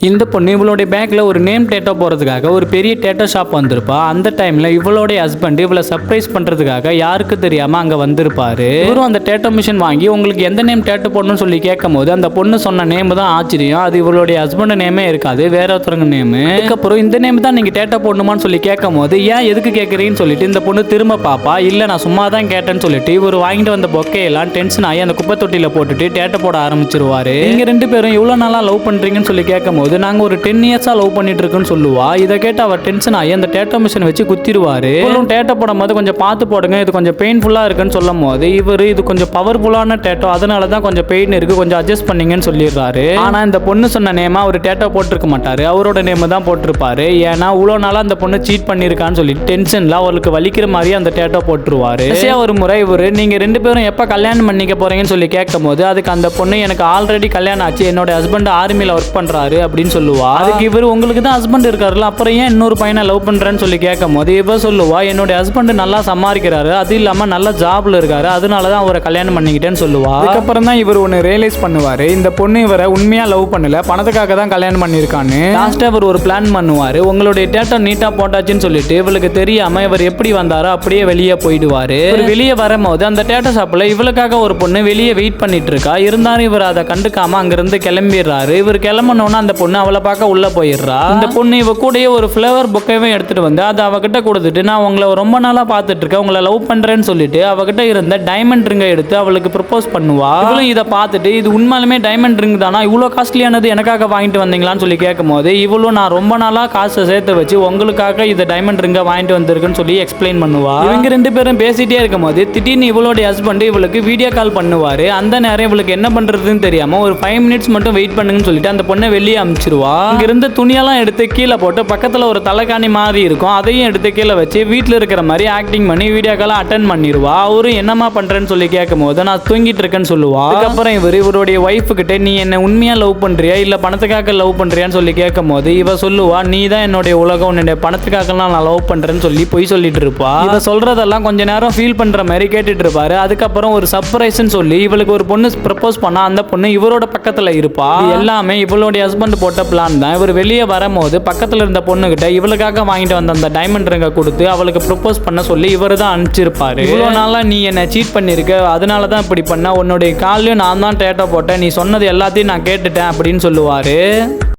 இந்த பொண்ணு இவளுடைய பேக்கில் ஒரு நேம் டேட்டோ போகிறதுக்காக ஒரு பெரிய டேட்டோ ஷாப் வந்திருப்பா. அந்த டைமில் இவளுடைய ஹஸ்பண்ட் இவளை சர்ப்ரைஸ் பண்ணுறதுக்காக யாருக்கு தெரியாமல் அங்கே வந்திருப்பாரு. இவரும் அந்த டேட்டோ மிஷின் வாங்கி உங்களுக்கு எந்த நேம் டேட்டோ போடணும்னு சொல்லி கேட்கும் போது அந்த பொண்ணு சொன்ன நேம் தான் ஆச்சரியம். அது இவளுடைய ஹஸ்பண்ட் நேமே இருக்காது, வேற ஒருத்தவங்க நேமு. அதுக்கப்புறம் இந்த நேம் தான் நீங்கள் டேட்டோ போடணுமான்னு சொல்லி கேட்கும் போது ஏன் எதுக்கு கேட்குறீன்னு சொல்லிட்டு இந்த பொண்ணு திரும்ப பாப்பா. இல்லை நான் சும்மா தான் கேட்டேன்னு சொல்லிட்டு இவர் வாங்கிட்டு வந்த பொக்கையெல்லாம் டென்ஷன் ஆகி அந்த குப்பை தொட்டியில் போட்டுட்டு டேட்டோ போட ஆரம்பிச்சிருவாரு. நீங்க ரெண்டு பேரும் இவ்வளோ நாளாக லவ் பண்ணுறீங்கன்னு சொல்லி கேட்கும் போது நாங்கள் ஒரு 10 இயர்ஸா லவ் பண்ணிட்டு இருக்குன்னு சொல்லுவா. இதை கேட்டு அவர் டென்ஷன் ஆகி அந்த டேட்டோ மிஷின் வச்சு குத்திடுவாரு. டேட்டோ போடும் போது கொஞ்சம் பார்த்து போடுங்க, இது கொஞ்சம் பெயின்ஃபுல்லா இருக்குன்னு சொல்லும் போது இவர் இது கொஞ்சம் பவர்ஃபுல்லான டேட்டோ, அதனால தான் கொஞ்சம் பெயின் இருக்கு, கொஞ்சம் அட்ஜஸ்ட் பண்ணீங்கன்னு சொல்லிடுறாரு. ஆனா இந்த பொண்ணு சொன்ன நேமா அவர் டேட்டோ போட்டிருக்க மாட்டாரு, அவரோட நேம் தான் போட்டிருப்பாரு. ஏன்னா இவ்வளோ நாளா அந்த பொண்ணு சீட் பண்ணிருக்கான்னு சொல்லிட்டு டென்ஷன்ல அவளுக்கு வலிக்கிற மாதிரி அந்த டேட்டோ போட்டுருவாரு. ஒரு முறை இவரு நீங்க ரெண்டு பேரும் எப்ப கல்யாணம் பண்ணிக்க போறீங்கன்னு சொல்லி கேட்கும் போது அதுக்கு அந்த பொண்ணு எனக்கு ஆல்ரெடி கல்யாணம் ஆச்சு, என்னோட ஹஸ்பண்ட் ஆர்மியில ஒர்க் பண்றாரு அப்படின்னு சொல்லுவா. அதுக்கு இவர் உங்களுக்கு தான் ஹஸ்பண்ட் இருக்காருல்ல, அப்புறம் ஏன் இன்னொரு பையனை லவ் பண்றேன்னு சொல்லி கேட்கும் போது இவ சொல்லுவா என்னோட ஹஸ்பண்ட் நல்லா சம்பாதிக்கிறாரு, அது இல்லாம நல்ல ஜாப்ல இருக்காரு, அதனாலதான் அவரை கல்யாணம் பண்ணிக்கிட்டேன்னு சொல்லுவா. அதுக்கப்புறம் தான் இவர் ஒன்னு ரியலைஸ் பண்ணுவாரு, இந்த பொண்ணு இவரை உண்மையா லவ் பண்ணல, பணத்துக்காக தான் கல்யாணம் பண்ணிருக்கான்னு. லாஸ்டா இவர் ஒரு பிளான் பண்ணுவாரு. உங்களுடைய டேட்டா நீட்டா போட்டாச்சுன்னு சொல்லிட்டு இவளுக்கு தெரியாம இவர் எப்படி வந்தாரோ அப்படியே வெளியே போயிடுவாரு. வெளியே வரும்போது அந்த டேட்டா ஷாப்ல இவளுக்காக ஒரு பொண்ணு வெளியே வெயிட் பண்ணிட்டு இருக்கா. இருந்தாலும் இவர் அதை கண்டுக்காம அங்கிருந்து கிளம்பிடுறாரு. இவர் கிளம்பணும்னா அந்த பொண்ணு அவளை பார்க்க உள்ள போயிடுறா. இந்த பொண்ணு இவ கூடயே ஒரு ஃப்ளவர் பொக்கைவே எடுத்துட்டு வந்து அதை அவகிட்ட கொடுத்துட்டு நான் உங்களை ரொம்ப நாளா பார்த்துட்டு இருக்கேன், உங்களை லவ் பண்றேன்னு சொல்லிட்டு அவகிட்ட இருந்த டைமண்ட் ரிங்கை எடுத்து அவளுக்கு ப்ரப்போஸ் பண்ணுவா. இவளும் இதை பார்த்துட்டு இது உண்மையாலுமே டைமண்ட் ரிங் தானா, இவ்வளோ காஸ்ட்லியானது எனக்காக வாங்கிட்டு வந்தீங்களான்னு சொல்லி கேட்கும் போது இவளும் நான் ரொம்ப நாளா காசை சேர்த்து வச்சு உங்களுக்காக இந்த டைமண்ட் ரிங்கை வாங்கிட்டு வந்திருக்குன்னு சொல்லி எக்ஸ்பிளைன் பண்ணுவா. இவங்க ரெண்டு பேரும் பேசிட்டே இருக்கும் போது திடீர்னு இவளுடைய ஹஸ்பண்ட் இவளுக்கு வீடியோ கால் பண்ணுவாரு. அந்த நேரம் இவளுக்கு என்ன பண்றதுன்னு தெரியாம ஒரு 5 மினிட்ஸ் மட்டும் வெயிட் பண்ணுங்கன்னு சொல்லிட்டு அந்த பொண்ணை வெளியே அனுப்பிச்சிருவா. இங்க இருந்த துணியெல்லாம் எடுத்து கீழே போட்டு பக்கத்துல ஒரு தலைக்காணி மாதிரி இருக்கும், அதையும் எடுத்து கீழே வச்சு வீட்டில் இருக்கிற மாதிரி ஆக்டிங் பண்ணி வீடியோ கால் அட்டன் பண்ணிடுவா. அவரும் என்னமா பண்றேன்னு சொல்லி கேட்கும் போது நான் தூங்கிட்டு இருக்கேன்னு சொல்லுவா. அதுக்கப்புறம் இவருடைய ஒய்ஃபு கிட்ட நீ என்ன உண்மையா லவ் பண்றியா இல்ல பணத்துக்காக லவ் பண்றியான்னு சொல்லி கேட்கும் போது இவ சொல்லுவா நீ தான் என்னுடைய உலகம், உன்னுடைய பணத்துக்காகலாம் நான் லவ் பண்றேன்னு சொல்லி பொய் சொல்லிட்டு இருப்பா. இவ சொல்றதெல்லாம் கொஞ்ச நேரம் ஃபீல் பண்ற மாதிரி கேட்டுட்டு இருப்பாரு. அதுக்கப்புறம் ஒரு சர்ப்ரைஸ்ன்னு சொல்லி இவளுக்கு ஒரு பொண்ணு ப்ரப்போஸ் பண்ணா அந்த பொண்ணு இவரோட பக்கத்துல இருப்பா. எல்லாமே இவளுடைய ஹஸ்பண்ட் போட்ட பிளான் தான். இவர் வெளியே வரும்போது பக்கத்துல இருந்த பொண்ணுகிட்ட இவளுக்காக வாங்கிட்டு வந்த அந்த டைமண்ட் ரிங்கை கொடுத்து அவளுக்கு ப்ரப்போஸ் பண்ண சொல்லி இவர் தான் அனுப்பிச்சிருப்பாரு. இவ்வளவு நாளா நீ என்ன சீட் பண்ணிருக்க, அதனால தான் இப்படி பண்ண, உன்னுடைய காலையும் நான் தான் டேட்டோ போட்டேன், நீ சொன்னது எல்லாத்தையும் நான் கேட்டுட்டேன் அப்படின்னு சொல்லுவாரு.